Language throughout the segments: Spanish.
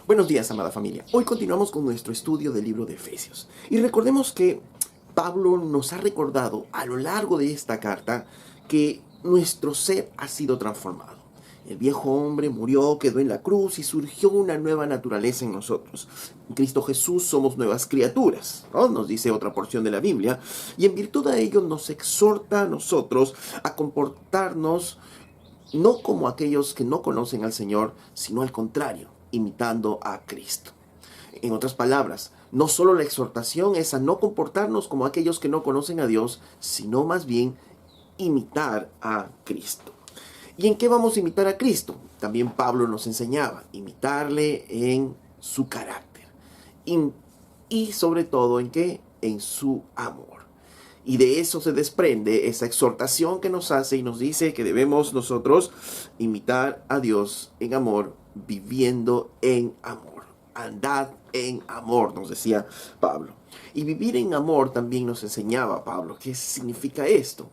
Buenos días, amada familia. Hoy continuamos con nuestro estudio del libro de Efesios. Y recordemos que Pablo nos ha recordado a lo largo de esta carta que nuestro ser ha sido transformado. El viejo hombre murió, quedó en la cruz y surgió una nueva naturaleza en nosotros. En Cristo Jesús somos nuevas criaturas, ¿no? Nos dice otra porción de la Biblia. Y en virtud de ello nos exhorta a nosotros a comportarnos no como aquellos que no conocen al Señor, sino al contrario, imitando a Cristo. En otras palabras, no solo la exhortación es a no comportarnos como aquellos que no conocen a Dios, sino más bien imitar a Cristo. ¿Y en qué vamos a imitar a Cristo? También Pablo nos enseñaba, imitarle en su carácter. Y sobre todo, ¿en qué? En su amor. Y de eso se desprende esa exhortación que nos hace y nos dice que debemos nosotros imitar a Dios en amor, viviendo en amor. Andad en amor, nos decía Pablo. Y vivir en amor también nos enseñaba Pablo. ¿Qué significa esto?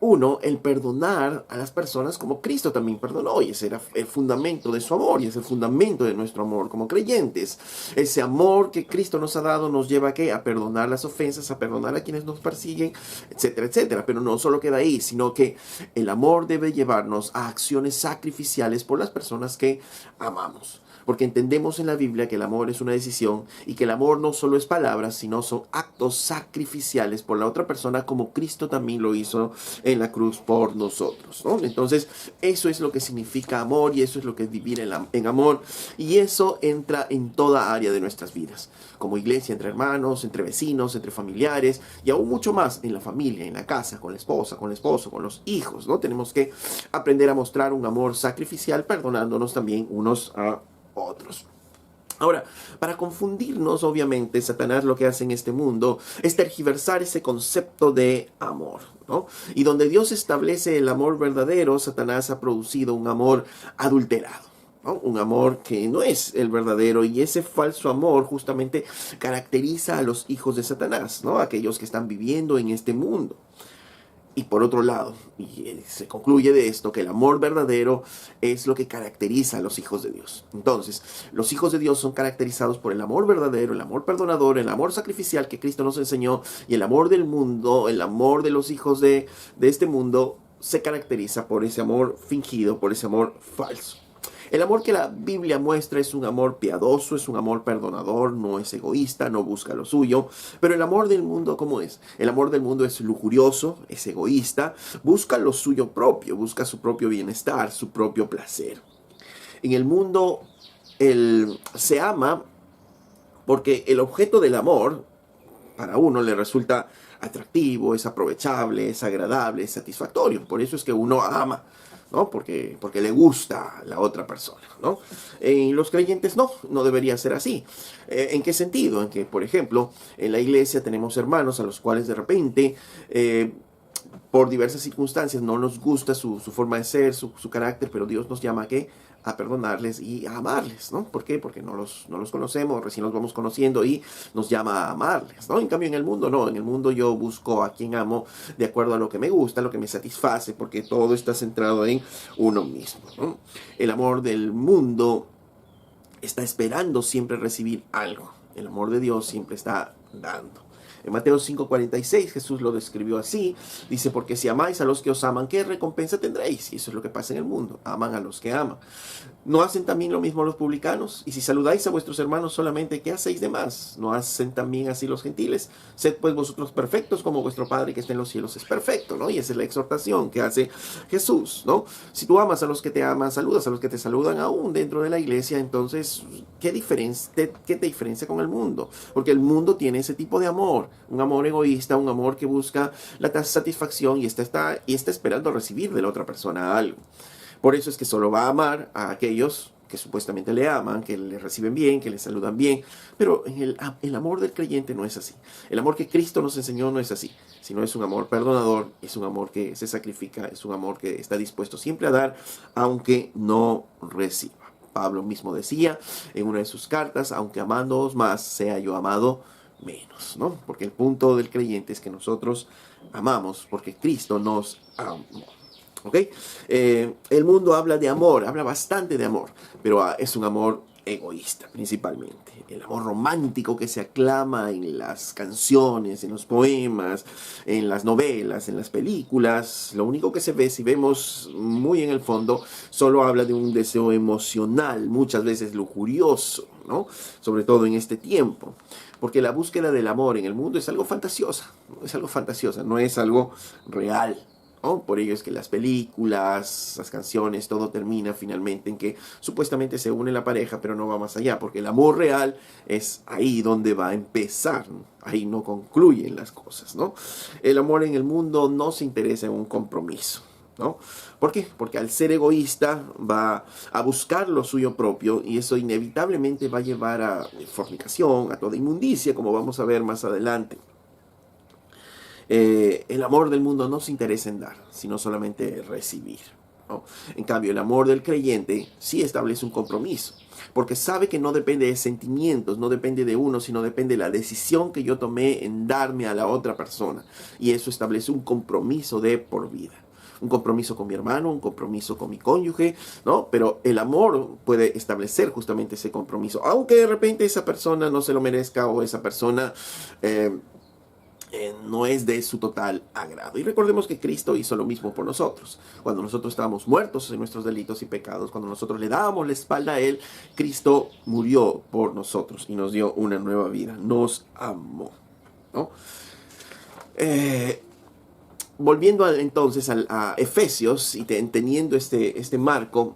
Uno, el perdonar a las personas como Cristo también perdonó, y ese era el fundamento de su amor, y es el fundamento de nuestro amor como creyentes. Ese amor que Cristo nos ha dado nos lleva ¿a qué? A perdonar las ofensas, a perdonar a quienes nos persiguen, etcétera, etcétera. Pero no solo queda ahí, sino que el amor debe llevarnos a acciones sacrificiales por las personas que amamos. Porque entendemos en la Biblia que el amor es una decisión y que el amor no solo es palabras, sino son actos sacrificiales por la otra persona, como Cristo también lo hizo en la cruz por nosotros, ¿no? Entonces, eso es lo que significa amor y eso es lo que es vivir en amor. Y eso entra en toda área de nuestras vidas, como iglesia, entre hermanos, entre vecinos, entre familiares y aún mucho más en la familia, en la casa, con la esposa, con el esposo, con los hijos, ¿no? Tenemos que aprender a mostrar un amor sacrificial, perdonándonos también unos a otros. Ahora, para confundirnos, obviamente, Satanás lo que hace en este mundo es tergiversar ese concepto de amor, ¿no? Y donde Dios establece el amor verdadero, Satanás ha producido un amor adulterado, ¿no? Un amor que no es el verdadero, y ese falso amor justamente caracteriza a los hijos de Satanás, ¿no? Aquellos que están viviendo en este mundo. Y por otro lado, y se concluye de esto, que el amor verdadero es lo que caracteriza a los hijos de Dios. Entonces, los hijos de Dios son caracterizados por el amor verdadero, el amor perdonador, el amor sacrificial que Cristo nos enseñó, y el amor del mundo, el amor de los hijos de este mundo, se caracteriza por ese amor fingido, por ese amor falso. El amor que la Biblia muestra es un amor piadoso, es un amor perdonador, no es egoísta, no busca lo suyo. Pero el amor del mundo, ¿cómo es? El amor del mundo es lujurioso, es egoísta, busca lo suyo propio, busca su propio bienestar, su propio placer. En el mundo se ama porque el objeto del amor para uno le resulta atractivo, es aprovechable, es agradable, es satisfactorio. Por eso es que uno ama, ¿no? Porque le gusta la otra persona, ¿no? Los creyentes no debería ser así. ¿En qué sentido? En que, por ejemplo, en la iglesia tenemos hermanos a los cuales de repente, por diversas circunstancias, no nos gusta su forma de ser, su carácter, pero Dios nos llama a perdonarles y a amarles, ¿no? ¿Por qué? Porque no los conocemos, recién los vamos conociendo y nos llama a amarles, ¿no? En cambio, en el mundo no. En el mundo yo busco a quien amo de acuerdo a lo que me gusta, lo que me satisface, porque todo está centrado en uno mismo, ¿no? El amor del mundo está esperando siempre recibir algo. El amor de Dios siempre está dando. En Mateo 5:46 Jesús lo describió así. Dice, porque si amáis a los que os aman, ¿qué recompensa tendréis? Y eso es lo que pasa en el mundo. Aman a los que aman. ¿No hacen también lo mismo los publicanos? Y si saludáis a vuestros hermanos solamente, ¿qué hacéis de más? ¿No hacen también así los gentiles? Sed pues vosotros perfectos como vuestro Padre que está en los cielos es perfecto, ¿no? Y esa es la exhortación que hace Jesús, ¿no? Si tú amas a los que te aman, saludas a los que te saludan aún dentro de la iglesia, entonces, ¿qué te diferencia con el mundo? Porque el mundo tiene ese tipo de amor, un amor egoísta, un amor que busca la satisfacción y está esperando recibir de la otra persona algo. Por eso es que solo va a amar a aquellos que supuestamente le aman, que le reciben bien, que le saludan bien. Pero el amor del creyente no es así. El amor que Cristo nos enseñó no es así, sino es un amor perdonador, es un amor que se sacrifica, es un amor que está dispuesto siempre a dar, aunque no reciba. Pablo mismo decía en una de sus cartas, aunque amándoos más, sea yo amado menos, ¿no? Porque el punto del creyente es que nosotros amamos porque Cristo nos amó. ¿Ok? El mundo habla de amor, habla bastante de amor, pero es un amor egoísta, principalmente. El amor romántico que se aclama en las canciones, en los poemas, en las novelas, en las películas. Lo único que se ve, si vemos muy en el fondo, solo habla de un deseo emocional, muchas veces lujurioso, ¿no? Sobre todo en este tiempo. Porque la búsqueda del amor en el mundo es algo fantasiosa, ¿no? Es algo fantasiosa, no es algo real, ¿no? Por ello es que las películas, las canciones, todo termina finalmente en que supuestamente se une la pareja, pero no va más allá, porque el amor real es ahí donde va a empezar, ¿no? Ahí no concluyen las cosas, ¿no? El amor en el mundo no se interesa en un compromiso, ¿no? ¿Por qué? Porque al ser egoísta va a buscar lo suyo propio y eso inevitablemente va a llevar a fornicación, a toda inmundicia, como vamos a ver más adelante. El amor del mundo no se interesa en dar, sino solamente recibir, ¿no? En cambio, el amor del creyente sí establece un compromiso, porque sabe que no depende de sentimientos, no depende de uno, sino depende de la decisión que yo tomé en darme a la otra persona. Y eso establece un compromiso de por vida. Un compromiso con mi hermano, un compromiso con mi cónyuge, ¿no? Pero el amor puede establecer justamente ese compromiso, aunque de repente esa persona no se lo merezca o esa persona no es de su total agrado. Y recordemos que Cristo hizo lo mismo por nosotros. Cuando nosotros estábamos muertos en nuestros delitos y pecados, cuando nosotros le dábamos la espalda a Él, Cristo murió por nosotros y nos dio una nueva vida. Nos amó, ¿no? Volviendo entonces a Efesios y teniendo este marco,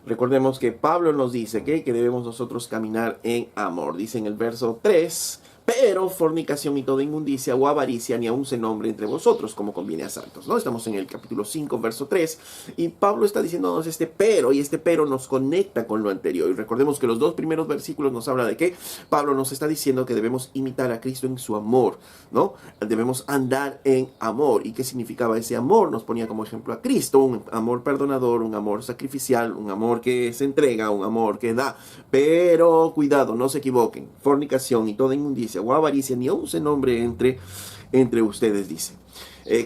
recordemos que Pablo nos dice que debemos nosotros caminar en amor. Dice en el verso 3, pero fornicación y toda inmundicia o avaricia ni aun se nombre entre vosotros, como conviene a santos, ¿no? Estamos en el capítulo 5, verso 3, y Pablo está diciéndonos este pero, y este pero nos conecta con lo anterior. Y recordemos que los dos primeros versículos nos habla de que Pablo nos está diciendo que debemos imitar a Cristo en su amor, ¿no? Debemos andar en amor. ¿Y qué significaba ese amor? Nos ponía como ejemplo a Cristo, un amor perdonador, un amor sacrificial, un amor que se entrega, un amor que da. Pero cuidado, no se equivoquen, fornicación y toda inmundicia o avaricia ni aun se nombre entre ustedes, dice,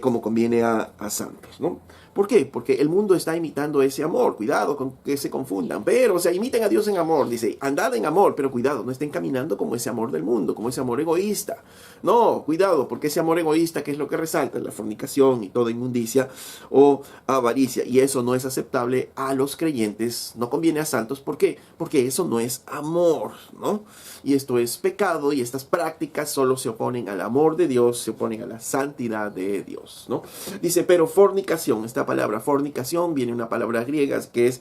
como conviene a santos, ¿no? ¿Por qué? Porque el mundo está imitando ese amor. Cuidado con que se confundan. Pero, o sea, imiten a Dios en amor. Dice, andad en amor, pero cuidado, no estén caminando como ese amor del mundo, como ese amor egoísta. No, cuidado, porque ese amor egoísta, que es lo que resalta, la fornicación y toda inmundicia o avaricia. Y eso no es aceptable a los creyentes, no conviene a santos. ¿Por qué? Porque eso no es amor, ¿no? Y esto es pecado y estas prácticas solo se oponen al amor de Dios, se oponen a la santidad de Dios, ¿no? Dice, pero fornicación, esta palabra fornicación viene de una palabra griega que es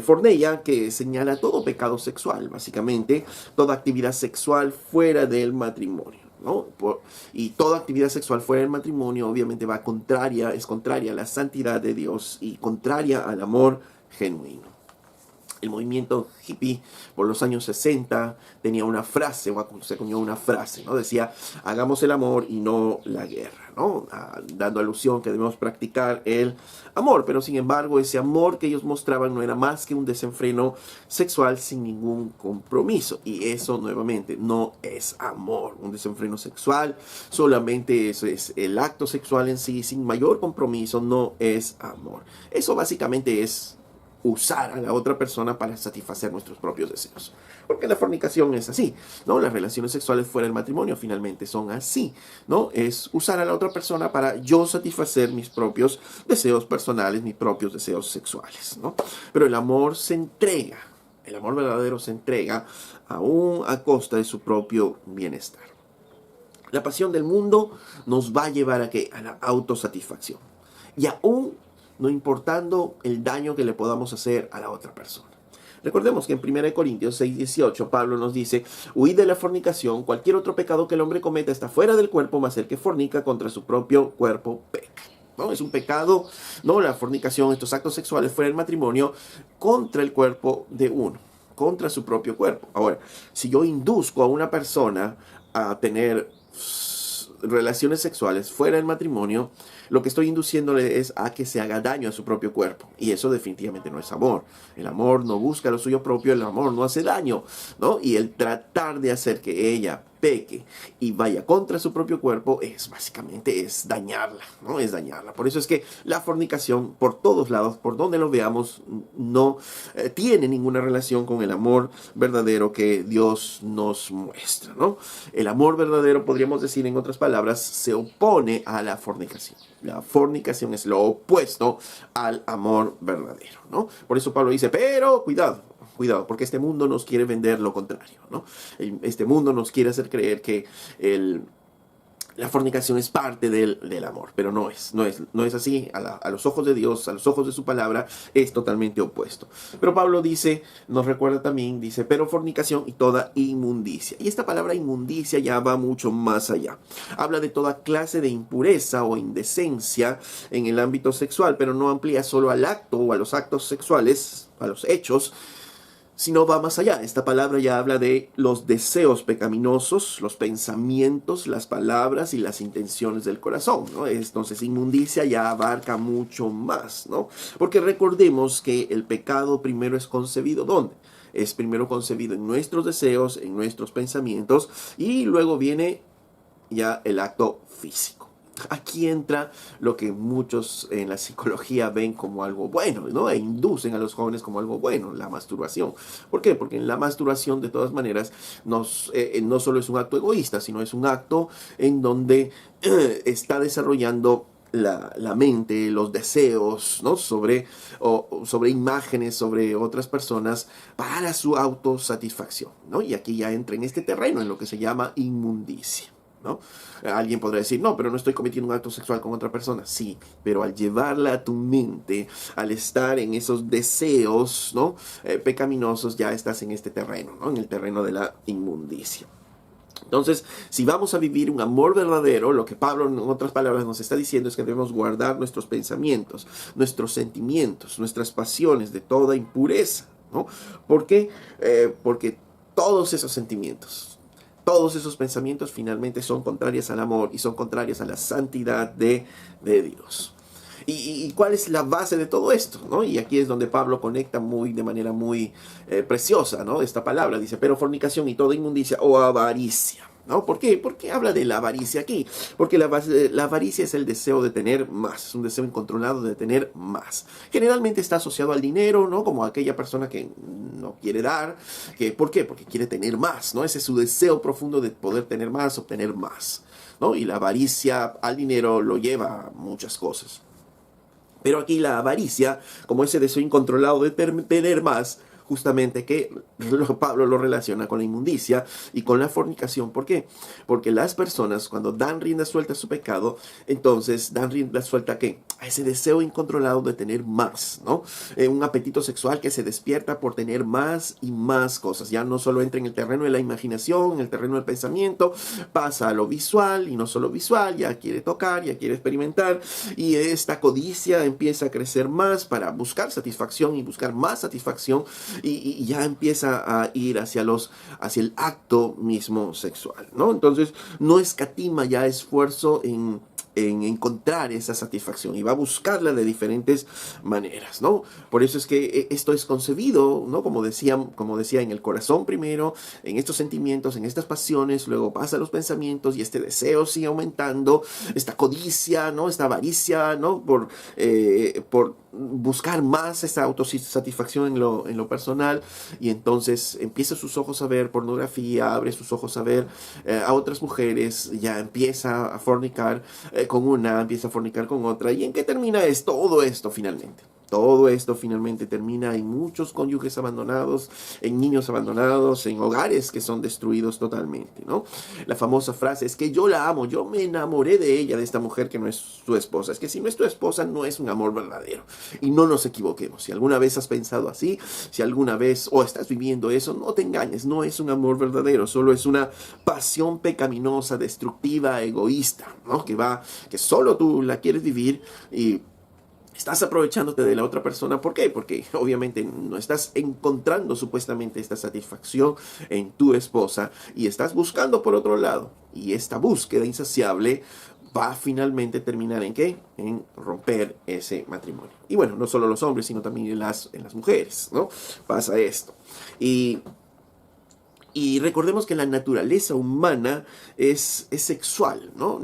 forneia, que señala todo pecado sexual, básicamente, toda actividad sexual fuera del matrimonio, ¿no? Y toda actividad sexual fuera del matrimonio obviamente es contraria a la santidad de Dios y contraria al amor genuino. El movimiento hippie por los años 60 tenía una frase, o se acuñó una frase, ¿no? Decía, hagamos el amor y no la guerra, ¿no? Dando alusión que debemos practicar el amor, pero sin embargo ese amor que ellos mostraban no era más que un desenfreno sexual sin ningún compromiso, y eso nuevamente no es amor. Un desenfreno sexual solamente eso es el acto sexual en sí, sin mayor compromiso, no es amor. Eso básicamente es usar a la otra persona para satisfacer nuestros propios deseos. Porque la fornicación es así, ¿no? Las relaciones sexuales fuera del matrimonio finalmente son así, ¿no? Es usar a la otra persona para yo satisfacer mis propios deseos personales, mis propios deseos sexuales, ¿no? Pero el amor se entrega, el amor verdadero se entrega aún a costa de su propio bienestar. La pasión del mundo nos va a llevar a ¿qué? A la autosatisfacción. Y aún no importando el daño que le podamos hacer a la otra persona. Recordemos que en 1 Corintios 6:18 Pablo nos dice, huid de la fornicación, cualquier otro pecado que el hombre cometa está fuera del cuerpo, mas el que fornica contra su propio cuerpo peca, ¿no? Es un pecado, ¿no? La fornicación, estos actos sexuales fuera del matrimonio contra el cuerpo de uno, contra su propio cuerpo. Ahora, si yo induzco a una persona a tener relaciones sexuales fuera del matrimonio, lo que estoy induciéndole es a que se haga daño a su propio cuerpo. Y eso definitivamente no es amor. El amor no busca lo suyo propio, el amor no hace daño, ¿no? Y el tratar de hacer que ella peque y vaya contra su propio cuerpo, básicamente es dañarla, ¿no? Es dañarla. Por eso es que la fornicación, por todos lados, por donde lo veamos, no tiene ninguna relación con el amor verdadero que Dios nos muestra, ¿no? El amor verdadero, podríamos decir en otras palabras, se opone a la fornicación. La fornicación es lo opuesto al amor verdadero, ¿no? Por eso Pablo dice, pero cuidado, porque este mundo nos quiere vender lo contrario, ¿no? Este mundo nos quiere hacer creer que la fornicación es parte del amor, pero no es así. A los ojos de Dios, a los ojos de su palabra, es totalmente opuesto. Pero Pablo dice, nos recuerda también, dice, pero fornicación y toda inmundicia. Y esta palabra inmundicia ya va mucho más allá. Habla de toda clase de impureza o indecencia en el ámbito sexual, pero no amplía solo al acto o a los actos sexuales, a los hechos, sino va más allá. Esta palabra ya habla de los deseos pecaminosos, los pensamientos, las palabras y las intenciones del corazón, ¿no? Entonces, inmundicia ya abarca mucho más, ¿no? Porque recordemos que el pecado primero es concebido, ¿dónde? Es primero concebido en nuestros deseos, en nuestros pensamientos, y luego viene ya el acto físico. Aquí entra lo que muchos en la psicología ven como algo bueno, ¿no? E inducen a los jóvenes como algo bueno, la masturbación. ¿Por qué? Porque en la masturbación, de todas maneras, no solo es un acto egoísta, sino es un acto en donde está desarrollando la mente, los deseos, ¿no? sobre imágenes, sobre otras personas, para su autosatisfacción, ¿no? Y aquí ya entra en este terreno, en lo que se llama inmundicia, ¿no? Alguien podrá decir, no, pero no estoy cometiendo un acto sexual con otra persona. Sí, pero al llevarla a tu mente, al estar en esos deseos, ¿no? Pecaminosos, ya estás en este terreno, ¿no? En el terreno de la inmundicia. Entonces, si vamos a vivir un amor verdadero, lo que Pablo en otras palabras nos está diciendo es que debemos guardar nuestros pensamientos, nuestros sentimientos, nuestras pasiones de toda impureza, ¿no? ¿Por qué? Porque todos esos sentimientos, todos esos pensamientos finalmente son contrarios al amor y son contrarios a la santidad de Dios. ¿Y cuál es la base de todo esto, ¿no? Y aquí es donde Pablo conecta de manera muy preciosa, ¿no? Esta palabra dice, pero fornicación y toda inmundicia o avaricia, ¿no? ¿Por qué? ¿Por qué habla de la avaricia aquí? Porque la avaricia es el deseo de tener más, es un deseo incontrolado de tener más. Generalmente está asociado al dinero, ¿no? Como aquella persona que no quiere dar. ¿Por qué? Porque quiere tener más, ¿no? Ese es su deseo profundo de poder tener más, obtener más, ¿no? Y la avaricia al dinero lo lleva a muchas cosas. Pero aquí la avaricia, como ese deseo incontrolado de tener más, justamente que Pablo lo relaciona con la inmundicia y con la fornicación. ¿Por qué? Porque las personas cuando dan rienda suelta a su pecado, entonces dan rienda suelta a ese deseo incontrolado de tener más, ¿no? Un apetito sexual que se despierta por tener más y más cosas. Ya no solo entra en el terreno de la imaginación, en el terreno del pensamiento, pasa a lo visual y no solo visual, ya quiere tocar, ya quiere experimentar, y esta codicia empieza a crecer más para buscar satisfacción y buscar más satisfacción, y ya empieza a ir hacia el acto mismo sexual, ¿no? Entonces no escatima ya esfuerzo en encontrar esa satisfacción y va a buscarla de diferentes maneras, ¿no? Por eso es que esto es concebido, ¿no? Como decía en el corazón primero, en estos sentimientos, en estas pasiones, luego pasa a los pensamientos y este deseo sigue aumentando, esta codicia, ¿no? Esta avaricia, ¿no? Por buscar más esta autosatisfacción en lo personal, y entonces empieza sus ojos a ver pornografía, abre sus ojos a ver a otras mujeres, ya empieza a fornicar con una, empieza a fornicar con otra. ¿Y en qué termina todo esto finalmente? Todo esto finalmente termina en muchos cónyuges abandonados, en niños abandonados, en hogares que son destruidos totalmente, ¿no? La famosa frase es que yo la amo, yo me enamoré de ella, de esta mujer que no es tu esposa. Es que si no es tu esposa, no es un amor verdadero. Y no nos equivoquemos. Si alguna vez has pensado así, si alguna vez estás viviendo eso, no te engañes, no es un amor verdadero, solo es una pasión pecaminosa, destructiva, egoísta, ¿no? Que solo tú la quieres vivir y estás aprovechándote de la otra persona. ¿Por qué? Porque obviamente no estás encontrando supuestamente esta satisfacción en tu esposa y estás buscando por otro lado. Y esta búsqueda insaciable va a finalmente terminar ¿en qué? En romper ese matrimonio. Y bueno, no solo los hombres, sino también en las mujeres, ¿no? Pasa esto. Y Y recordemos que la naturaleza humana es sexual, ¿no?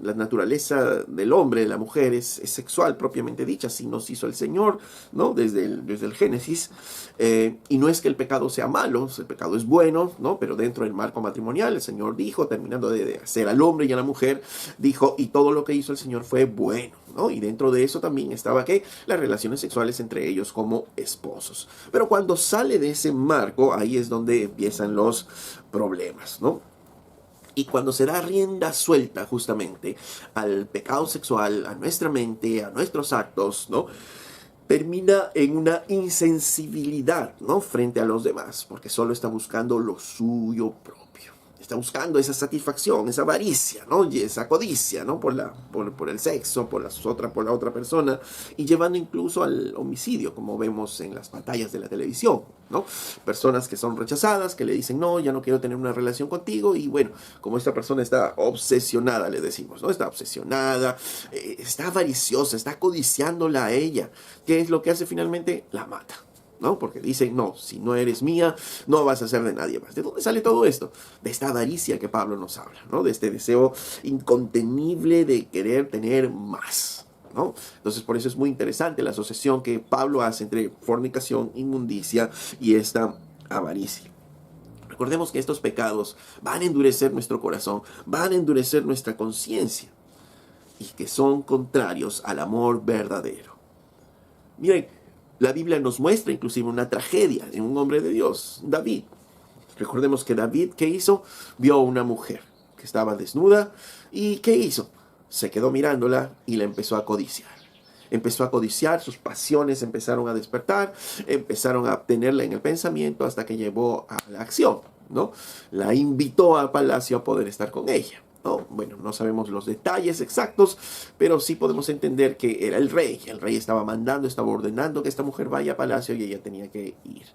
La naturaleza del hombre, de la mujer, es sexual propiamente dicha, así nos hizo el Señor, ¿no? Desde el Génesis. Y no es que el pecado sea malo, el pecado es bueno, ¿no? Pero dentro del marco matrimonial, el Señor dijo, terminando de hacer al hombre y a la mujer, dijo, y todo lo que hizo el Señor fue bueno, ¿no? Y dentro de eso también estaba que las relaciones sexuales entre ellos como esposos. Pero cuando sale de ese marco, ahí es donde empiezan los problemas, ¿no? Y cuando se da rienda suelta justamente al pecado sexual, a nuestra mente, a nuestros actos, ¿no? Termina en una insensibilidad, ¿no? Frente a los demás, porque solo está buscando lo suyo propio. Está buscando esa satisfacción, esa avaricia, ¿no? Y esa codicia, ¿no? Por el sexo, por la otra persona, y llevando incluso al homicidio, como vemos en las pantallas de la televisión, ¿no? Personas que son rechazadas, que le dicen, no, ya no quiero tener una relación contigo, y bueno, como esta persona está obsesionada, le decimos, ¿no? Está obsesionada, está avariciosa, está codiciándola a ella. ¿Qué es lo que hace finalmente? La mata, ¿no? Porque dicen, no, si no eres mía, no vas a ser de nadie más. ¿De dónde sale todo esto? De esta avaricia que Pablo nos habla, ¿no? De este deseo incontenible de querer tener más, ¿no? Entonces, por eso es muy interesante la asociación que Pablo hace entre fornicación, inmundicia y esta avaricia. Recordemos que estos pecados van a endurecer nuestro corazón, van a endurecer nuestra conciencia y que son contrarios al amor verdadero. Miren, la Biblia nos muestra inclusive una tragedia de un hombre de Dios, David. Recordemos que David, ¿qué hizo? Vio a una mujer que estaba desnuda y ¿qué hizo? Se quedó mirándola y la empezó a codiciar. Empezó a codiciar, sus pasiones empezaron a despertar, empezaron a tenerla en el pensamiento hasta que llevó a la acción, ¿no? La invitó al palacio a poder estar con ella, ¿no? Bueno, no sabemos los detalles exactos, pero sí podemos entender que era el rey. El rey estaba mandando, estaba ordenando que esta mujer vaya a palacio y ella tenía que ir.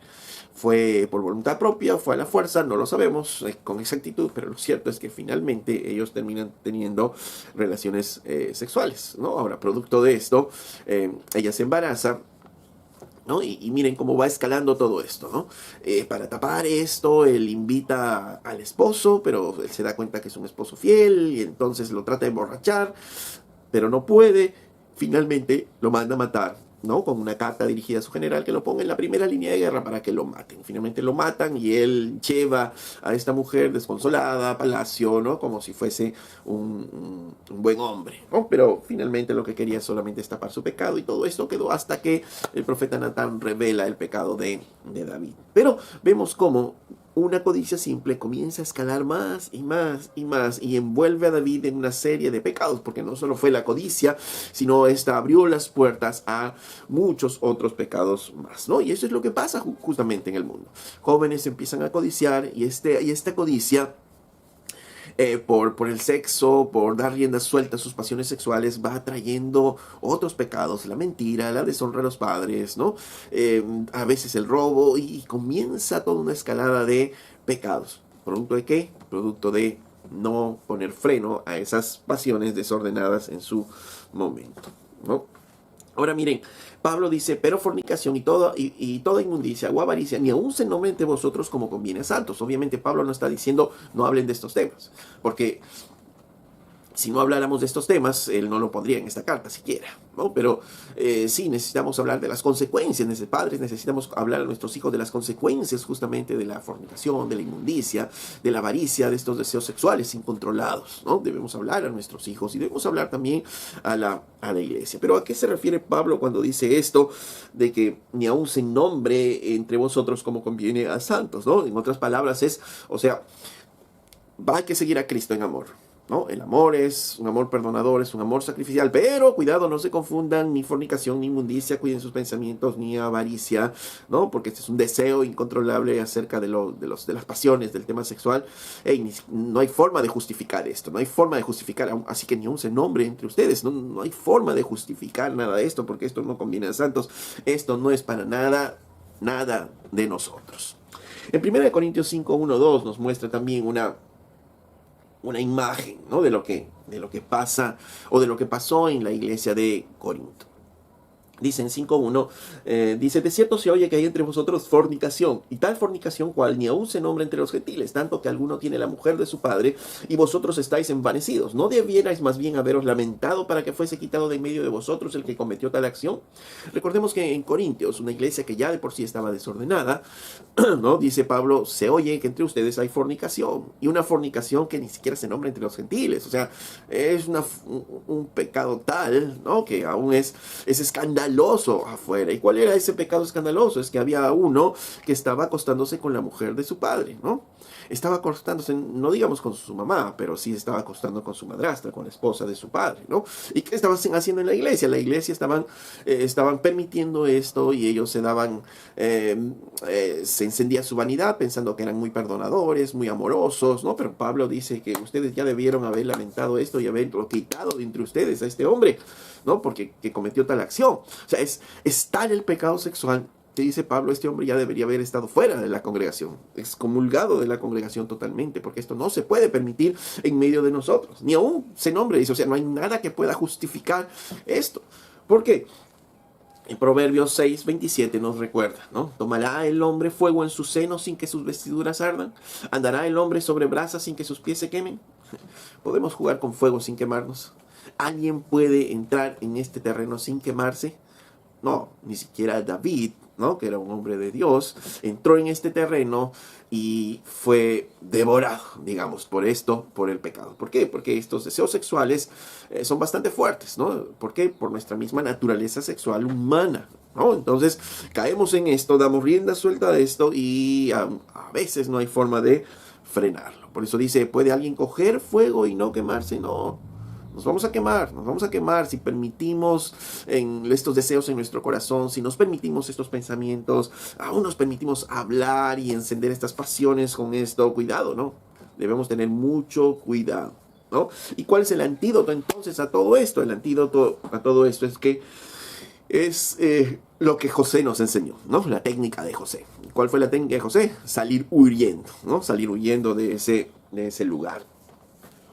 Fue por voluntad propia, fue a la fuerza, no lo sabemos con exactitud, pero lo cierto es que finalmente ellos terminan teniendo relaciones sexuales, ¿no? Ahora, producto de esto, ella se embaraza, ¿no? Y miren cómo va escalando todo esto, ¿no? Para tapar esto, él invita al esposo, pero él se da cuenta que es un esposo fiel y entonces lo trata de emborrachar, pero no puede. Finalmente lo manda a matar, ¿no? Con una carta dirigida a su general que lo ponga en la primera línea de guerra para que lo maten. Finalmente lo matan y él lleva a esta mujer desconsolada a palacio, ¿no? Como si fuese un buen hombre, ¿no? Pero finalmente lo que quería es solamente tapar su pecado y todo esto quedó hasta que el profeta Natán revela el pecado de David. Pero vemos cómo una codicia simple comienza a escalar más y más y más y envuelve a David en una serie de pecados, porque no solo fue la codicia, sino esta abrió las puertas a muchos otros pecados más, ¿no? Y eso es lo que pasa justamente en el mundo. Jóvenes empiezan a codiciar y esta codicia por el sexo, por dar rienda suelta a sus pasiones sexuales, va atrayendo otros pecados, la mentira, la deshonra a los padres, ¿no? A veces el robo, y comienza toda una escalada de pecados. ¿Producto de qué? Producto de no poner freno a esas pasiones desordenadas en su momento, ¿no? Ahora miren, Pablo dice, pero fornicación y toda inmundicia o avaricia, ni aun se nombren entre vosotros como conviene a santos. Obviamente Pablo no está diciendo, no hablen de estos temas, porque si no habláramos de estos temas, él no lo pondría en esta carta siquiera, ¿no? Pero sí necesitamos hablar de las consecuencias. Desde padres necesitamos hablar a nuestros hijos de las consecuencias justamente de la fornicación, de la inmundicia, de la avaricia, de estos deseos sexuales incontrolados, ¿no? Debemos hablar a nuestros hijos y debemos hablar también a la iglesia. Pero ¿a qué se refiere Pablo cuando dice esto de que ni aun se nombre entre vosotros como conviene a santos, ¿no? En otras palabras o sea, hay que seguir a Cristo en amor, ¿no? El amor es un amor perdonador, es un amor sacrificial, pero cuidado, no se confundan ni fornicación, ni inmundicia, cuiden sus pensamientos, ni avaricia, ¿no? Porque este es un deseo incontrolable acerca de las pasiones, del tema sexual. No hay forma de justificar esto, no hay forma de justificar, así que ni aun se nombre entre ustedes, no hay forma de justificar nada de esto, porque esto no conviene a santos, esto no es para nada de nosotros. En 1 Corintios 5, 1, 2 nos muestra también una imagen, ¿no? de lo que pasa o de lo que pasó en la iglesia de Corinto. Dice en 5.1, dice, de cierto se oye que hay entre vosotros fornicación, y tal fornicación cual ni aún se nombra entre los gentiles, tanto que alguno tiene la mujer de su padre, y vosotros estáis envanecidos. ¿No debierais más bien haberos lamentado para que fuese quitado de en medio de vosotros el que cometió tal acción? Recordemos que en Corintios, una iglesia que ya de por sí estaba desordenada, ¿no? Dice Pablo, se oye que entre ustedes hay fornicación, y una fornicación que ni siquiera se nombra entre los gentiles. O sea, es un pecado tal, ¿no? Que aún es escandaloso afuera. ¿Y cuál era ese pecado escandaloso? Es que había uno que estaba acostándose con la mujer de su padre, ¿no? Estaba acostándose, no digamos con su mamá, pero sí estaba acostando con su madrastra, con la esposa de su padre, ¿no? ¿Y qué estaban haciendo en la iglesia? La iglesia estaban permitiendo esto, y ellos se encendía su vanidad pensando que eran muy perdonadores, muy amorosos, ¿no? Pero Pablo dice que ustedes ya debieron haber lamentado esto y haberlo quitado de entre ustedes a este hombre, ¿no? Porque que cometió tal acción. O sea, es tal el pecado sexual que dice Pablo, este hombre ya debería haber estado fuera de la congregación, excomulgado de la congregación totalmente, porque esto no se puede permitir en medio de nosotros, ni aún se nombre, dice, o sea, no hay nada que pueda justificar esto. ¿Por qué? En Proverbios 6:27 nos recuerda, ¿no? ¿Tomará el hombre fuego en su seno sin que sus vestiduras ardan? ¿Andará el hombre sobre brasas sin que sus pies se quemen? ¿Podemos jugar con fuego sin quemarnos? ¿Alguien puede entrar en este terreno sin quemarse? No, ni siquiera David, ¿no? Que era un hombre de Dios, entró en este terreno y fue devorado, digamos, por el pecado. ¿Por qué? Porque estos deseos sexuales son bastante fuertes, ¿no? ¿Por qué? Por nuestra misma naturaleza sexual humana, ¿no? Entonces caemos en esto, damos rienda suelta a esto, y a veces no hay forma de frenarlo. Por eso dice, ¿puede alguien coger fuego y no quemarse? No. Nos vamos a quemar si permitimos estos deseos en nuestro corazón, si nos permitimos estos pensamientos, aún nos permitimos hablar y encender estas pasiones con esto. Cuidado, ¿no? Debemos tener mucho cuidado, ¿no? ¿Y cuál es el antídoto entonces a todo esto? El antídoto a todo esto es lo que José nos enseñó, ¿no? La técnica de José. ¿Cuál fue la técnica de José? Salir huyendo, ¿no? Salir huyendo de ese lugar.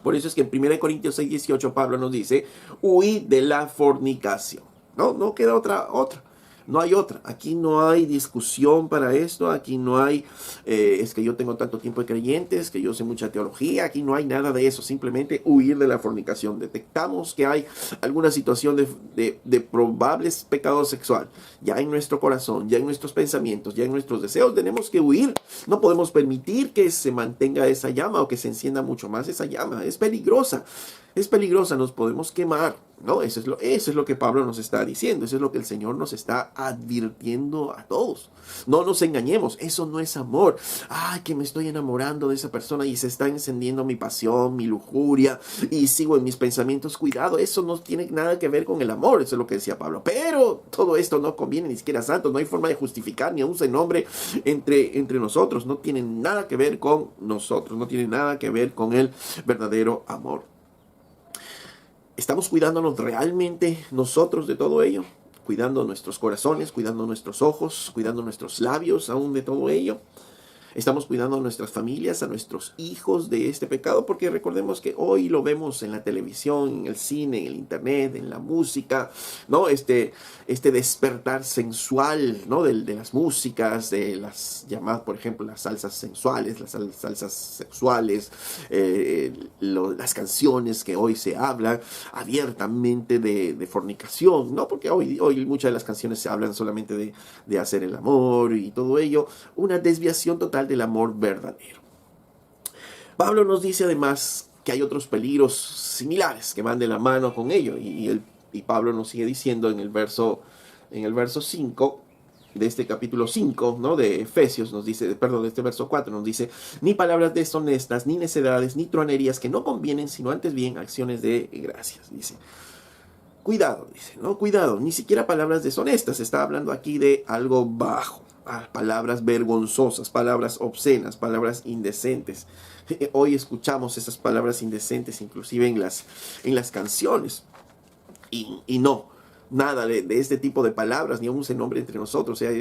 Por eso es que en 1 Corintios 6:18 Pablo nos dice, huid de la fornicación. No queda otra. No hay otra. Aquí no hay discusión para esto. Aquí no hay, es que yo tengo tanto tiempo de creyentes, que yo sé mucha teología. Aquí no hay nada de eso. Simplemente huir de la fornicación. Detectamos que hay alguna situación de probables pecados sexual ya en nuestro corazón, ya en nuestros pensamientos, ya en nuestros deseos. Tenemos que huir. No podemos permitir que se mantenga esa llama o que se encienda mucho más esa llama. Es peligrosa. Es peligrosa, nos podemos quemar, ¿no? Eso es lo que Pablo nos está diciendo, eso es lo que el Señor nos está advirtiendo a todos. No nos engañemos, eso no es amor. Ay, que me estoy enamorando de esa persona y se está encendiendo mi pasión, mi lujuria, y sigo en mis pensamientos. Cuidado, eso no tiene nada que ver con el amor, eso es lo que decía Pablo. Pero todo esto no conviene ni siquiera a santos, no hay forma de justificar ni aún se nombre entre nosotros, no tiene nada que ver con nosotros, no tiene nada que ver con el verdadero amor. ¿Estamos cuidándonos realmente nosotros de todo ello? Cuidando nuestros corazones, cuidando nuestros ojos, cuidando nuestros labios aún de todo ello. Estamos cuidando a nuestras familias, a nuestros hijos de este pecado, porque recordemos que hoy lo vemos en la televisión, en el cine, en el internet, en la música, ¿no? Este despertar sensual, ¿no? De las músicas, de las llamadas, por ejemplo, las salsas sensuales, las salsas sexuales, las canciones que hoy se hablan abiertamente de fornicación, ¿no? Porque hoy muchas de las canciones se hablan solamente de hacer el amor y todo ello, una desviación total del amor verdadero. Pablo nos dice además que hay otros peligros similares que van de la mano con ello, y Pablo nos sigue diciendo en el verso 5 de este capítulo 5, ¿no? De Efesios, nos dice, perdón, de este verso 4, nos dice, ni palabras deshonestas, ni necedades, ni truanerías que no convienen, sino antes bien acciones de gracias, dice. Cuidado, dice, ¿no? Cuidado, ni siquiera palabras deshonestas, está hablando aquí de algo bajo. Palabras vergonzosas, palabras obscenas, palabras indecentes. Hoy escuchamos esas palabras indecentes inclusive en las canciones. Y no, nada de este tipo de palabras, ni aún se nombre entre nosotros. O sea,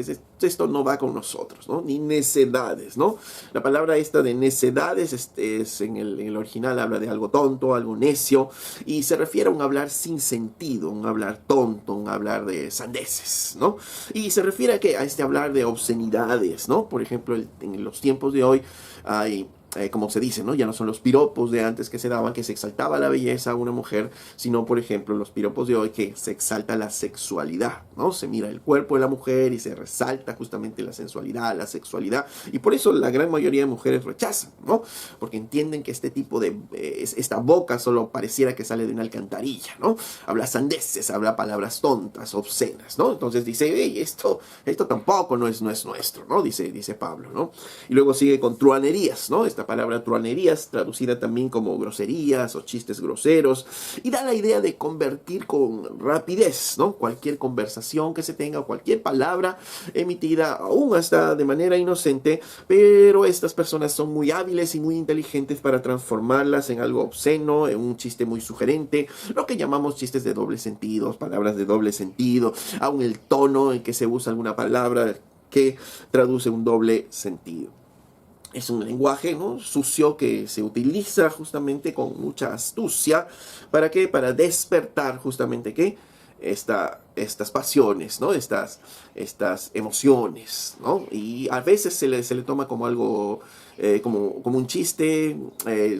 esto no va con nosotros, ¿no? Ni necedades, ¿no? La palabra esta de necedades es en el original habla de algo tonto, algo necio, y se refiere a un hablar sin sentido, un hablar tonto, un hablar de sandeces, ¿no? Y se refiere a, ¿qué? A este hablar de obscenidades, ¿no? Por ejemplo, en los tiempos de hoy hay... como se dice, ¿no? Ya no son los piropos de antes que se daban, que se exaltaba la belleza a una mujer, sino, por ejemplo, los piropos de hoy que se exalta la sexualidad, ¿no? Se mira el cuerpo de la mujer y se resalta justamente la sensualidad, la sexualidad, y por eso la gran mayoría de mujeres rechazan, ¿no? Porque entienden que este tipo de, esta boca solo pareciera que sale de una alcantarilla, ¿no? Habla sandeces, habla palabras tontas, obscenas, ¿no? Entonces dice, hey, esto tampoco no es nuestro, ¿no? Dice Pablo, ¿no? Y luego sigue con truanerías, ¿no? Esta palabra truanerías, traducida también como groserías o chistes groseros, y da la idea de convertir con rapidez, ¿no? Cualquier conversación que se tenga, cualquier palabra emitida, aún hasta de manera inocente, pero estas personas son muy hábiles y muy inteligentes para transformarlas en algo obsceno, en un chiste muy sugerente, lo que llamamos chistes de doble sentido, palabras de doble sentido, aún el tono en que se usa alguna palabra que traduce un doble sentido. Es un lenguaje, ¿no?, sucio que se utiliza justamente con mucha astucia. ¿Para qué? Para despertar justamente ¿qué? Estas pasiones, ¿no? Estas emociones, ¿no? Y a veces se le toma como algo, como un chiste,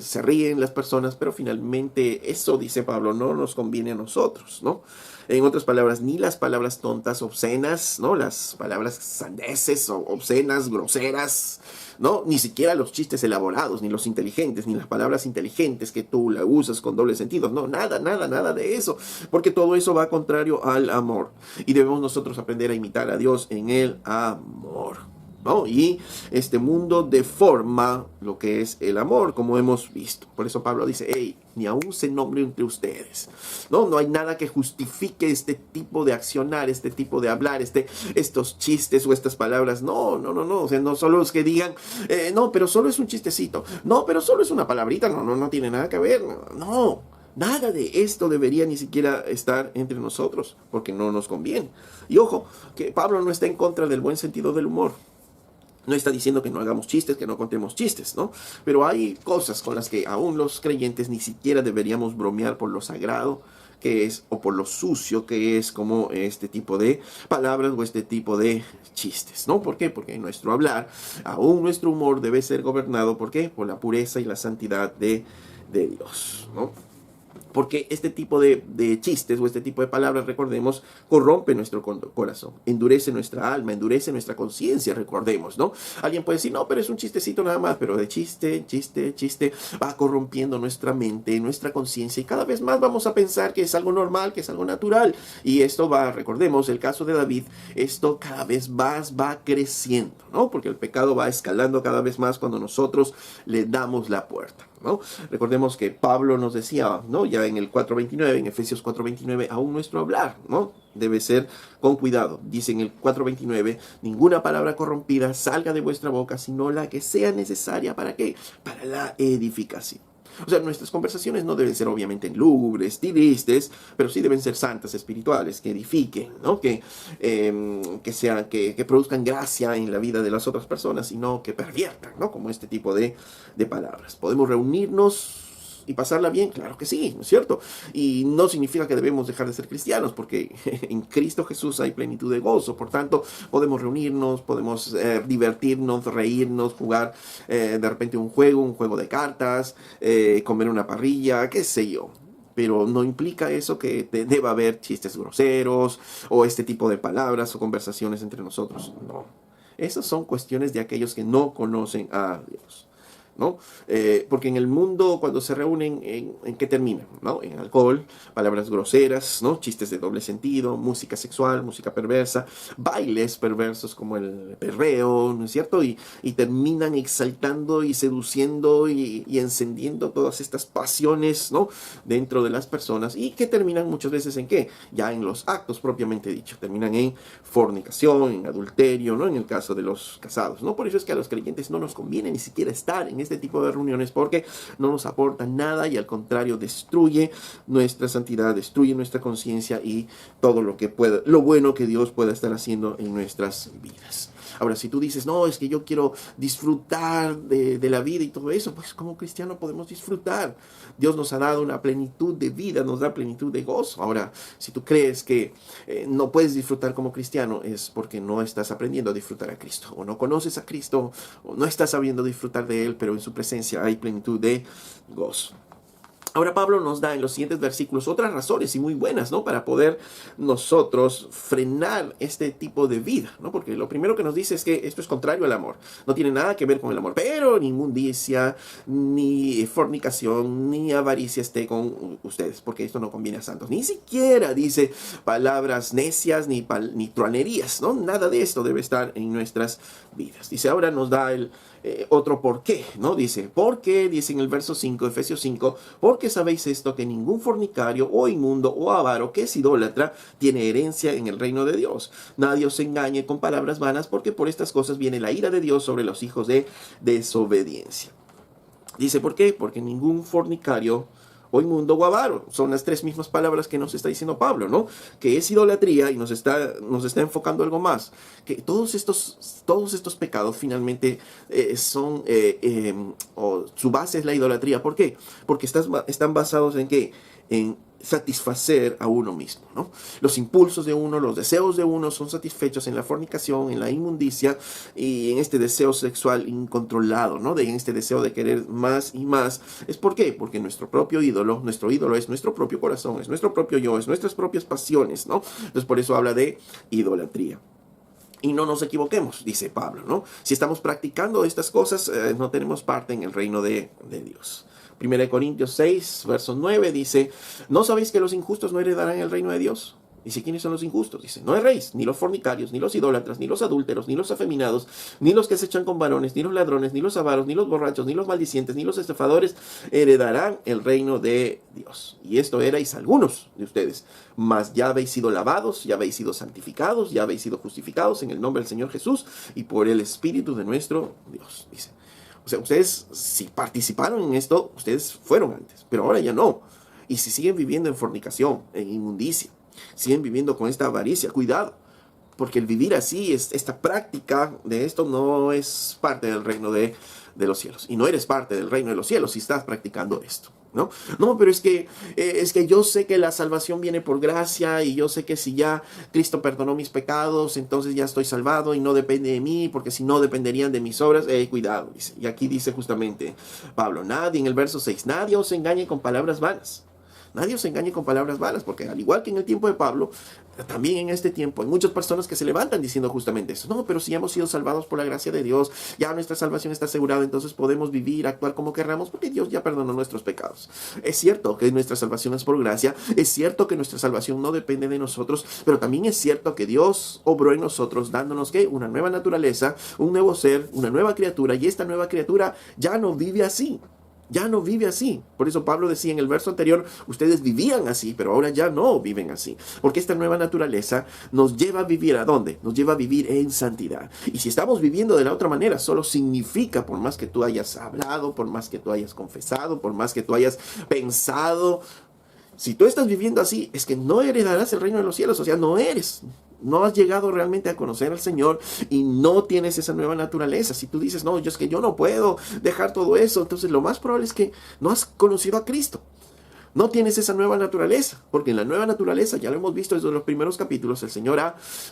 se ríen las personas, pero finalmente eso, dice Pablo, no nos conviene a nosotros, ¿no? En otras palabras, ni las palabras tontas, obscenas, ¿no? Las palabras sandeces, obscenas, groseras, ¿no? Ni siquiera los chistes elaborados, ni los inteligentes, ni las palabras inteligentes que tú la usas con doble sentido. No, nada de eso. Porque todo eso va contrario al amor. Y debemos nosotros aprender a imitar a Dios en el amor, ¿no? Y este mundo deforma lo que es el amor, como hemos visto. Por eso Pablo dice, hey, ni aún se nombre entre ustedes, ¿no? No hay nada que justifique este tipo de accionar, este tipo de hablar, estos chistes o estas palabras. No. O sea, no solo es que digan, no, pero solo es un chistecito. No, pero solo es una palabrita. No tiene nada que ver. No. Nada de esto debería ni siquiera estar entre nosotros, porque no nos conviene. Y ojo, que Pablo no está en contra del buen sentido del humor. No está diciendo que no hagamos chistes, que no contemos chistes, ¿no? Pero hay cosas con las que aún los creyentes ni siquiera deberíamos bromear por lo sagrado que es, o por lo sucio que es, como este tipo de palabras o este tipo de chistes, ¿no? ¿Por qué? Porque en nuestro hablar, aún nuestro humor debe ser gobernado, ¿por qué? Por la pureza y la santidad de Dios, ¿no? Porque este tipo de chistes o este tipo de palabras, recordemos, corrompe nuestro corazón, endurece nuestra alma, endurece nuestra conciencia, recordemos, ¿no? Alguien puede decir, no, pero es un chistecito nada más, pero de chiste, va corrompiendo nuestra mente, nuestra conciencia, y cada vez más vamos a pensar que es algo normal, que es algo natural. Y esto va, recordemos, el caso de David, esto cada vez más va creciendo, ¿no? Porque el pecado va escalando cada vez más cuando nosotros le damos la puerta, ¿no? Recordemos que Pablo nos decía, ¿no?, ya en el 4.29, en Efesios 4.29, aún nuestro hablar, ¿no?, debe ser con cuidado. Dice en el 4.29, ninguna palabra corrompida salga de vuestra boca, sino la que sea necesaria, ¿para qué? Para la edificación. O sea, nuestras conversaciones no deben ser obviamente lúgubres, tristes, pero sí deben ser santas, espirituales, que edifiquen, ¿no? Que produzcan gracia en la vida de las otras personas y no que perviertan, ¿no? Como este tipo de palabras. Podemos reunirnos y pasarla bien, claro que sí, ¿no es cierto? Y no significa que debemos dejar de ser cristianos, porque en Cristo Jesús hay plenitud de gozo. Por tanto, podemos reunirnos, podemos divertirnos, reírnos, jugar de repente un juego de cartas, comer una parrilla, qué sé yo. Pero no implica eso que deba haber chistes groseros o este tipo de palabras o conversaciones entre nosotros. No. Esas son cuestiones de aquellos que no conocen a Dios, ¿no? Porque en el mundo, cuando se reúnen, ¿en qué terminan? ¿No? En alcohol, palabras groseras, ¿no?, chistes de doble sentido, música sexual, música perversa, bailes perversos como el perreo, ¿no es cierto? Y terminan exaltando y seduciendo y encendiendo todas estas pasiones, ¿no?, dentro de las personas, y que terminan muchas veces ¿en qué? Ya en los actos propiamente dicho, terminan en fornicación, en adulterio, ¿no?, en el caso de los casados, ¿no? Por eso es que a los creyentes no nos conviene ni siquiera estar en este tipo de reuniones porque no nos aporta nada y al contrario destruye nuestra santidad, destruye nuestra conciencia y todo lo que pueda, lo bueno que Dios pueda estar haciendo en nuestras vidas. Ahora, si tú dices, no, es que yo quiero disfrutar de la vida y todo eso, pues como cristiano podemos disfrutar. Dios nos ha dado una plenitud de vida, nos da plenitud de gozo. Ahora, si tú crees que no puedes disfrutar como cristiano, es porque no estás aprendiendo a disfrutar a Cristo, o no conoces a Cristo, o no estás sabiendo disfrutar de Él, pero en su presencia hay plenitud de gozo. Ahora Pablo nos da en los siguientes versículos otras razones y muy buenas, ¿no? Para poder nosotros frenar este tipo de vida, ¿no? Porque lo primero que nos dice es que esto es contrario al amor. No tiene nada que ver con el amor, pero ni inmundicia, ni fornicación, ni avaricia esté con ustedes, porque esto no conviene a santos. Ni siquiera dice palabras necias ni truanerías, ¿no? Nada de esto debe estar en nuestras vidas. Dice, ahora nos da otro por qué, ¿no? Dice, ¿por qué? Dice en el verso 5, Efesios 5, porque sabéis esto, que ningún fornicario o inmundo o avaro que es idólatra tiene herencia en el reino de Dios. Nadie os engañe con palabras vanas, porque por estas cosas viene la ira de Dios sobre los hijos de desobediencia. Dice, ¿por qué? Porque ningún fornicario o inmundo o avaro, son las tres mismas palabras que nos está diciendo Pablo, ¿no? Que es idolatría y nos está enfocando algo más. Que todos estos pecados finalmente su base es la idolatría. ¿Por qué? Porque están basados en ¿qué? En satisfacer a uno mismo, ¿no? Los impulsos de uno, los deseos de uno son satisfechos en la fornicación, en la inmundicia y en este deseo sexual incontrolado, ¿no? En este deseo de querer más y más. ¿Es por qué? Porque nuestro ídolo es nuestro propio corazón, es nuestro propio yo, es nuestras propias pasiones, ¿no? Entonces por eso habla de idolatría. Y no nos equivoquemos, dice Pablo, ¿no? Si estamos practicando estas cosas, no tenemos parte en el reino de Dios. 1 Corintios 6, verso 9 dice, ¿no sabéis que los injustos no heredarán el reino de Dios? Dice, ¿quiénes son los injustos? Dice, no erréis, ni los fornicarios, ni los idólatras, ni los adúlteros, ni los afeminados, ni los que se echan con varones, ni los ladrones, ni los avaros, ni los borrachos, ni los maldicientes, ni los estafadores heredarán el reino de Dios. Y esto erais algunos de ustedes, mas ya habéis sido lavados, ya habéis sido santificados, ya habéis sido justificados en el nombre del Señor Jesús y por el Espíritu de nuestro Dios. Dice, o sea, ustedes si participaron en esto, ustedes fueron antes, pero ahora ya no. Y si siguen viviendo en fornicación, en inmundicia, siguen viviendo con esta avaricia, cuidado, porque el vivir así, esta práctica de esto no es parte del reino de los cielos. Y no eres parte del reino de los cielos si estás practicando esto, ¿no? No, pero es que yo sé que la salvación viene por gracia y yo sé que si ya Cristo perdonó mis pecados, entonces ya estoy salvado y no depende de mí, porque si no dependerían de mis obras. Cuidado, dice. Y aquí dice justamente Pablo, nadie, en el verso 6, nadie os engañe con palabras vanas. Nadie os engañe con palabras vanas, porque al igual que en el tiempo de Pablo, también en este tiempo hay muchas personas que se levantan diciendo justamente eso. No, pero si hemos sido salvados por la gracia de Dios, ya nuestra salvación está asegurada, entonces podemos vivir, actuar como querramos, porque Dios ya perdonó nuestros pecados. Es cierto que nuestra salvación es por gracia, es cierto que nuestra salvación no depende de nosotros, pero también es cierto que Dios obró en nosotros dándonos ¿qué? Una nueva naturaleza, un nuevo ser, una nueva criatura, y esta nueva criatura ya no vive así. Ya no vive así. Por eso Pablo decía en el verso anterior, ustedes vivían así, pero ahora ya no viven así. Porque esta nueva naturaleza nos lleva a vivir ¿a dónde? Nos lleva a vivir en santidad. Y si estamos viviendo de la otra manera, solo significa, por más que tú hayas hablado, por más que tú hayas confesado, por más que tú hayas pensado, si tú estás viviendo así, es que no heredarás el reino de los cielos. O sea, no has llegado realmente a conocer al Señor y no tienes esa nueva naturaleza. Si tú dices, no, es que yo no puedo dejar todo eso, entonces lo más probable es que no has conocido a Cristo. No tienes esa nueva naturaleza, porque en la nueva naturaleza, ya lo hemos visto desde los primeros capítulos, el Señor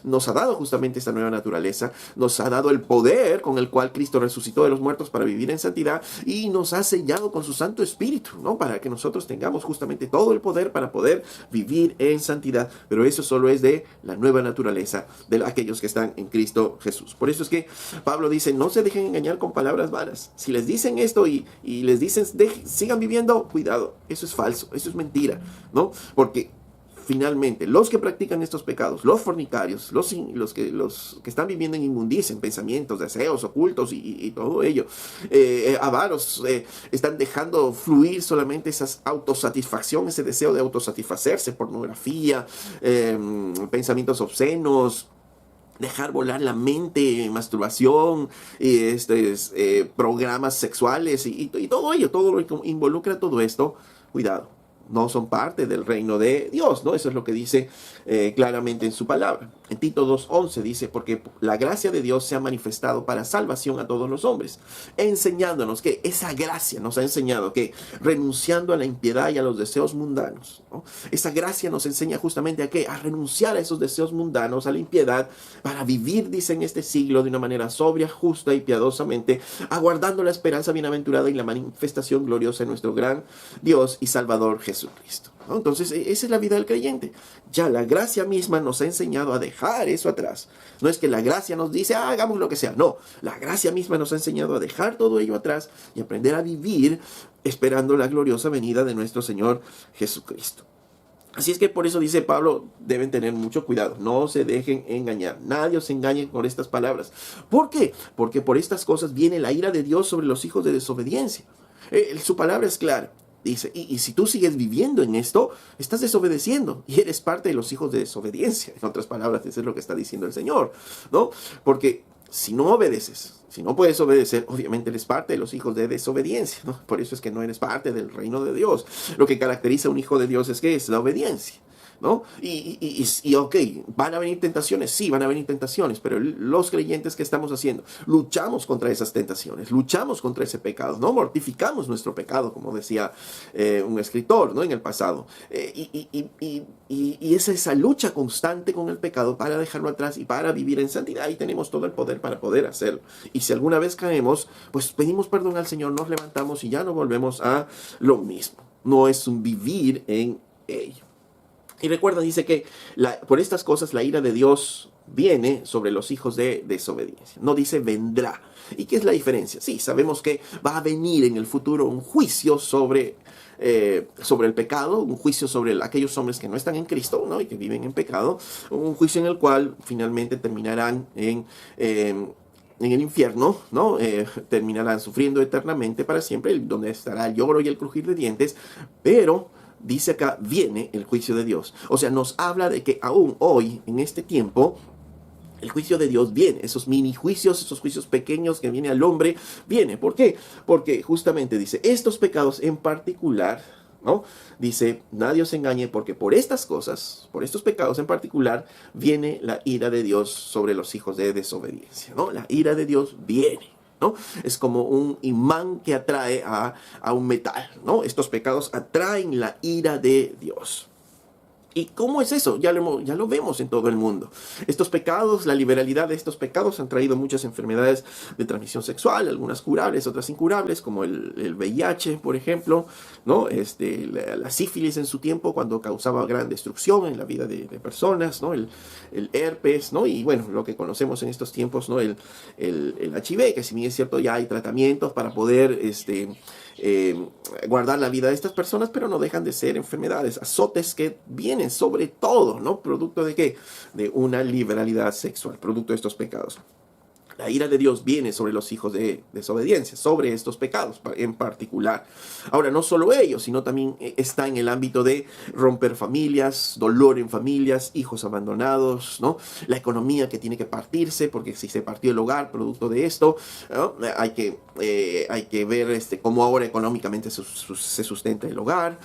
nos ha dado justamente esta nueva naturaleza, nos ha dado el poder con el cual Cristo resucitó de los muertos para vivir en santidad y nos ha sellado con su Santo Espíritu, ¿no? Para que nosotros tengamos justamente todo el poder para poder vivir en santidad, pero eso solo es de la nueva naturaleza de aquellos que están en Cristo Jesús. Por eso es que Pablo dice, no se dejen engañar con palabras vanas. Si les dicen esto y les dicen, sigan viviendo, cuidado, eso es falso. Eso es mentira, ¿no? Porque finalmente los que practican estos pecados, los fornicarios, los que están viviendo en inmundicia, en pensamientos, deseos ocultos y todo ello, avaros, están dejando fluir solamente esa autosatisfacción, ese deseo de autosatisfacerse, pornografía, pensamientos obscenos, dejar volar la mente, masturbación, programas sexuales y todo ello, todo lo que involucra todo esto, cuidado, no son parte del reino de Dios, ¿no? Eso es lo que dice claramente en su palabra. En Tito 2:11 dice, porque la gracia de Dios se ha manifestado para salvación a todos los hombres, enseñándonos que esa gracia nos ha enseñado que renunciando a la impiedad y a los deseos mundanos, ¿no? Esa gracia nos enseña justamente a qué, a renunciar a esos deseos mundanos, a la impiedad, para vivir, dice, en este siglo de una manera sobria, justa y piadosamente, aguardando la esperanza bienaventurada y la manifestación gloriosa de nuestro gran Dios y Salvador Jesucristo, ¿no? Entonces, esa es la vida del creyente. Ya la gracia misma nos ha enseñado a dejar eso atrás. No es que la gracia nos dice, hagamos lo que sea. No, la gracia misma nos ha enseñado a dejar todo ello atrás y aprender a vivir esperando la gloriosa venida de nuestro Señor Jesucristo. Así es que por eso dice Pablo, deben tener mucho cuidado, no se dejen engañar, nadie os engañe por estas palabras. ¿Por qué? Porque por estas cosas viene la ira de Dios sobre los hijos de desobediencia. Su palabra es clara. Dice, y si tú sigues viviendo en esto, estás desobedeciendo y eres parte de los hijos de desobediencia. En otras palabras, eso es lo que está diciendo el Señor, ¿no? Porque si no obedeces, si no puedes obedecer, obviamente eres parte de los hijos de desobediencia, ¿no? Por eso es que no eres parte del reino de Dios. Lo que caracteriza a un hijo de Dios es que es la obediencia, ¿no? Ok, ¿van a venir tentaciones? Sí, van a venir tentaciones, pero los creyentes, ¿qué estamos haciendo? Luchamos contra esas tentaciones, luchamos contra ese pecado, ¿no? Mortificamos nuestro pecado, como decía un escritor, ¿no? En el pasado. Y es esa lucha constante con el pecado para dejarlo atrás y para vivir en santidad, y tenemos todo el poder para poder hacerlo. Y si alguna vez caemos, pues pedimos perdón al Señor, nos levantamos y ya no volvemos a lo mismo. No es un vivir en ello. Y recuerda, dice que por estas cosas la ira de Dios viene sobre los hijos de desobediencia. No dice vendrá. ¿Y qué es la diferencia? Sí, sabemos que va a venir en el futuro un juicio sobre el pecado, un juicio sobre aquellos hombres que no están en Cristo, ¿no? Y que viven en pecado, un juicio en el cual finalmente terminarán en el infierno, ¿no? Terminarán sufriendo eternamente para siempre, donde estará el lloro y el crujir de dientes, pero dice acá, viene el juicio de Dios. O sea, nos habla de que aún hoy, en este tiempo, el juicio de Dios viene. Esos mini juicios, esos juicios pequeños que viene al hombre, viene. ¿Por qué? Porque justamente dice, estos pecados en particular, ¿no? Dice, nadie os engañe, porque por estas cosas, por estos pecados en particular, viene la ira de Dios sobre los hijos de desobediencia, ¿no? La ira de Dios viene, ¿no? Es como un imán que atrae a un metal, ¿no? Estos pecados atraen la ira de Dios. ¿Y cómo es eso? Ya lo vemos en todo el mundo. Estos pecados, la liberalidad de estos pecados han traído muchas enfermedades de transmisión sexual, algunas curables, otras incurables, como el VIH, por ejemplo, ¿no? La sífilis en su tiempo, cuando causaba gran destrucción en la vida de personas, ¿no? El herpes, ¿no? Y bueno, lo que conocemos en estos tiempos, ¿no? El HIV, que si bien es cierto, ya hay tratamientos para poder guardar la vida de estas personas, pero no dejan de ser enfermedades, azotes que vienen sobre todo, ¿no? ¿Producto de qué? De una liberalidad sexual, producto de estos pecados. La ira de Dios viene sobre los hijos de desobediencia, sobre estos pecados en particular. Ahora, no solo ellos, sino también está en el ámbito de romper familias, dolor en familias, hijos abandonados, ¿no? La economía que tiene que partirse, porque si se partió el hogar producto de esto, ¿no? Hay que ver cómo ahora económicamente se sustenta el hogar.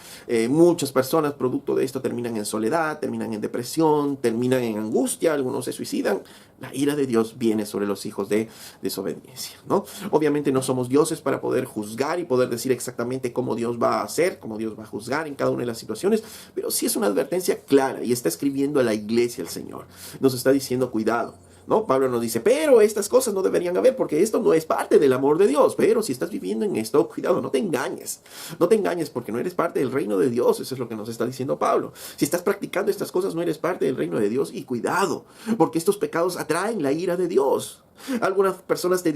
Muchas personas producto de esto terminan en soledad, terminan en depresión, terminan en angustia, algunos se suicidan. La ira de Dios viene sobre los hijos de desobediencia, ¿no? Obviamente no somos dioses para poder juzgar y poder decir exactamente cómo Dios va a hacer, cómo Dios va a juzgar en cada una de las situaciones, pero sí es una advertencia clara y está escribiendo a la iglesia el Señor. Nos está diciendo, cuidado, ¿no? Pablo nos dice, pero estas cosas no deberían haber porque esto no es parte del amor de Dios. Pero si estás viviendo en esto, cuidado, no te engañes. No te engañes porque no eres parte del reino de Dios. Eso es lo que nos está diciendo Pablo. Si estás practicando estas cosas, no eres parte del reino de Dios. Y cuidado, porque estos pecados atraen la ira de Dios. Algunas personas te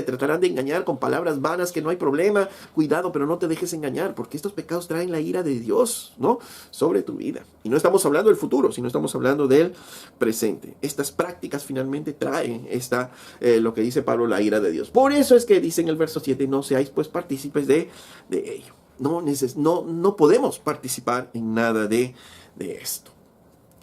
tratarán de engañar con palabras vanas, que no hay problema. Cuidado, pero no te dejes engañar, porque estos pecados traen la ira de Dios, ¿no? Sobre tu vida. Y no estamos hablando del futuro, sino estamos hablando del presente. Estas prácticas finalmente traen lo que dice Pablo, la ira de Dios. Por eso es que dice en el verso 7, no seáis pues partícipes de ello. No podemos participar en nada de esto.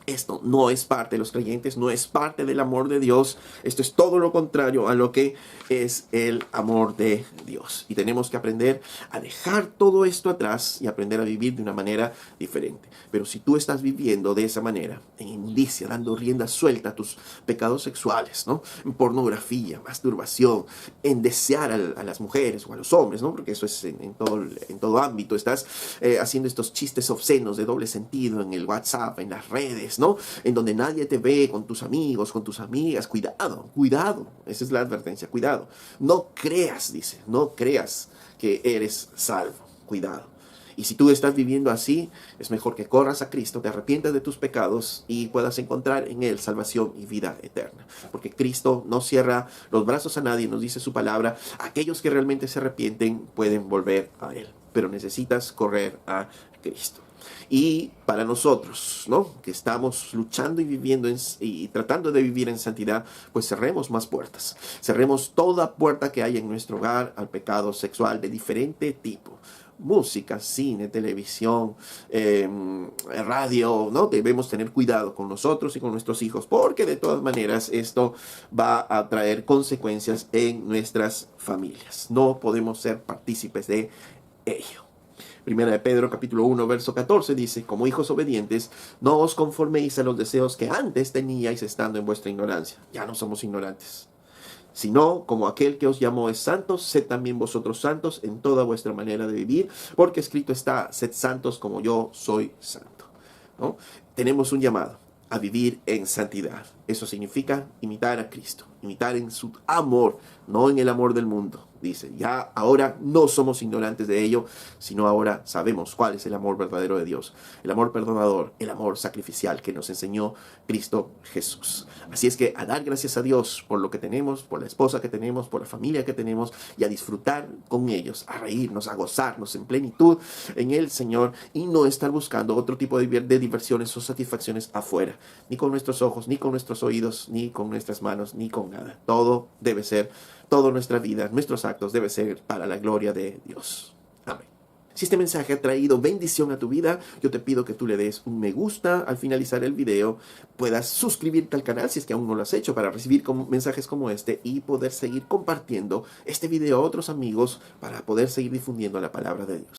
Esto no es parte de los creyentes, no es parte del amor de Dios. Esto es todo lo contrario a lo que es el amor de Dios. Y tenemos que aprender a dejar todo esto atrás y aprender a vivir de una manera diferente. Pero si tú estás viviendo de esa manera, en inmundicia, dando rienda suelta a tus pecados sexuales, ¿no? En pornografía, masturbación, en desear a las mujeres o a los hombres, ¿no? Porque eso es en todo ámbito. Estás haciendo estos chistes obscenos de doble sentido en el WhatsApp, en las redes, ¿no? En donde nadie te ve, con tus amigos, con tus amigas. Cuidado, cuidado. Esa es la advertencia, cuidado. No creas, dice, no creas que eres salvo. Cuidado. Y si tú estás viviendo así, es mejor que corras a Cristo, te arrepientas de tus pecados y puedas encontrar en Él salvación y vida eterna. Porque Cristo no cierra los brazos a nadie, nos dice su palabra. Aquellos que realmente se arrepienten pueden volver a Él. Pero necesitas correr a Cristo. Y para nosotros, ¿no? Que estamos luchando y viviendo y tratando de vivir en santidad, pues cerremos más puertas. Cerremos toda puerta que haya en nuestro hogar al pecado sexual de diferente tipo. Música, cine, televisión, radio, ¿no? Debemos tener cuidado con nosotros y con nuestros hijos, porque de todas maneras esto va a traer consecuencias en nuestras familias. No podemos ser partícipes de ello. Primera de Pedro, capítulo 1, verso 14, dice: como hijos obedientes, no os conforméis a los deseos que antes teníais estando en vuestra ignorancia. Ya no somos ignorantes. Sino, como aquel que os llamó es santo, sed también vosotros santos en toda vuestra manera de vivir, porque escrito está: sed santos como yo soy santo, ¿no? Tenemos un llamado a vivir en santidad. Eso significa imitar a Cristo, imitar en su amor, no en el amor del mundo. Dice, ya ahora no somos ignorantes de ello, sino ahora sabemos cuál es el amor verdadero de Dios. El amor perdonador, el amor sacrificial que nos enseñó Cristo Jesús. Así es que a dar gracias a Dios por lo que tenemos, por la esposa que tenemos, por la familia que tenemos, y a disfrutar con ellos, a reírnos, a gozarnos en plenitud en el Señor, y no estar buscando otro tipo de diversiones o satisfacciones afuera, ni con nuestros ojos, ni con nuestros oídos, ni con nuestras manos, ni con nada. Todo debe ser, toda nuestra vida, nuestros actos debe ser para la gloria de Dios. Amén. Si este mensaje ha traído bendición a tu vida, yo te pido que tú le des un me gusta al finalizar el video, puedas suscribirte al canal si es que aún no lo has hecho, para recibir mensajes como este y poder seguir compartiendo este video a otros amigos para poder seguir difundiendo la palabra de Dios.